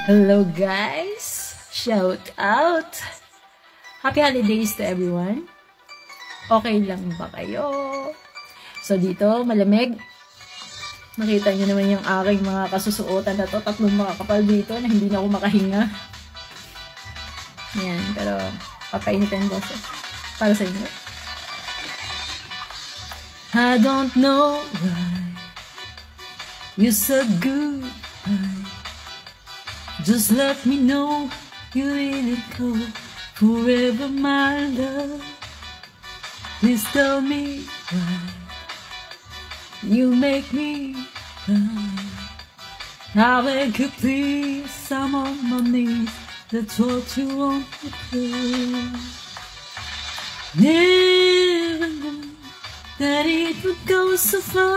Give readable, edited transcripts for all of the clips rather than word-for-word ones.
Hello guys! Shout out! Happy holidays to everyone! Okay lang ba kayo? So dito, malamig. Nakita nyo naman yung aking mga kasusuotan na to. Tatlong mga kapal dito na hindi na ako makahinga. Yan, pero papainitin ko para sa inyo. I don't know why you're so good. Just let me know you really go forever, my love. Please tell me why you make me cry. I beg you please, I'm on my knees. That's what you want to do. Never knew that it would go so far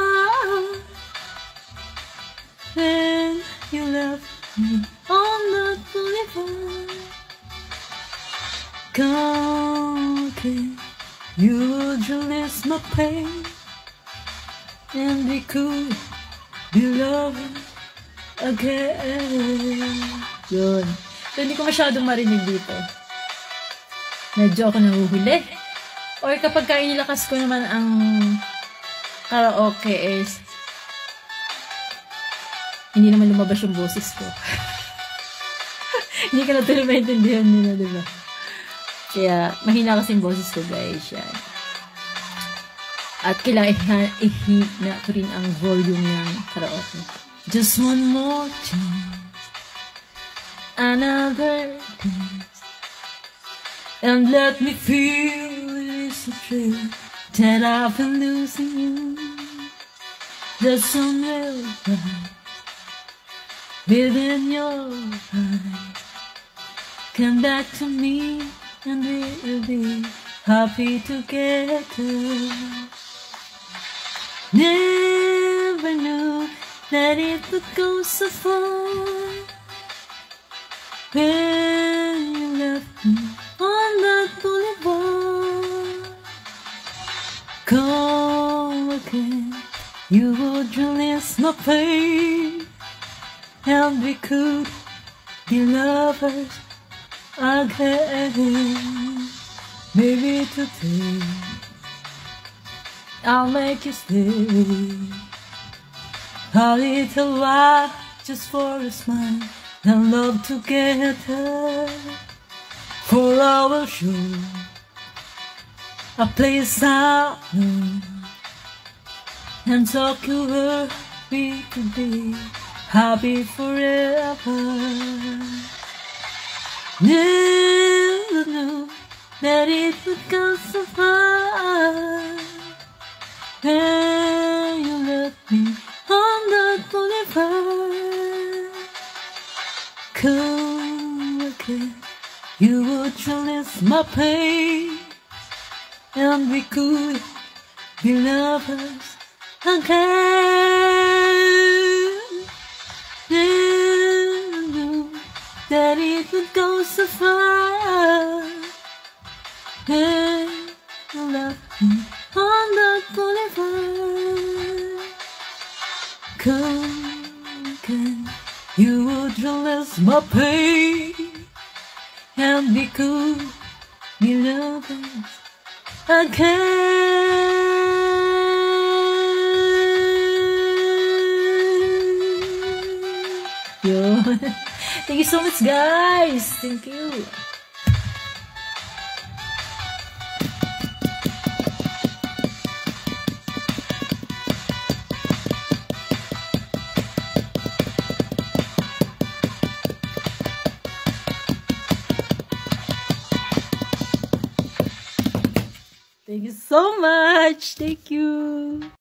when you left me on the boulevard. Come again, you would release my pain, and we could be loving again. Yun. So, hindi ko masyadong marinig dito. Medyo ako nahuhuli. Or kapag inilakas ko naman ang karaoke is hindi naman lumabas yung boses ko. Hindi ka na tuloy maintindihan nila, diba? Kaya, mahina kasi yung boses ko, guys. Yan. At kailangan i-hit na ko rin ang volume ng karaoke. Just one more chance. Another dance. And let me feel it's a thrill that I've been losing you. There's some real light within your eyes. Come back to me and we'll be happy together. Never knew that it would go so far when you left me on that boulevard. Come again, you would release my pain, and we could be lovers again. Maybe today I'll make you stay a little while, just for a smile and love together. For I will show a place I know and talk you where we could be happy forever. Never knew that it would go so far when you left me on the boulevard. Come again, you would release my pain, and we could be lovers again. Never knew that it would go so far when you left me on the boulevard. Come again, you would release my pain, and we could be lovers again. Yo. Thank you so much, guys. Thank you. Thank you so much. Thank you.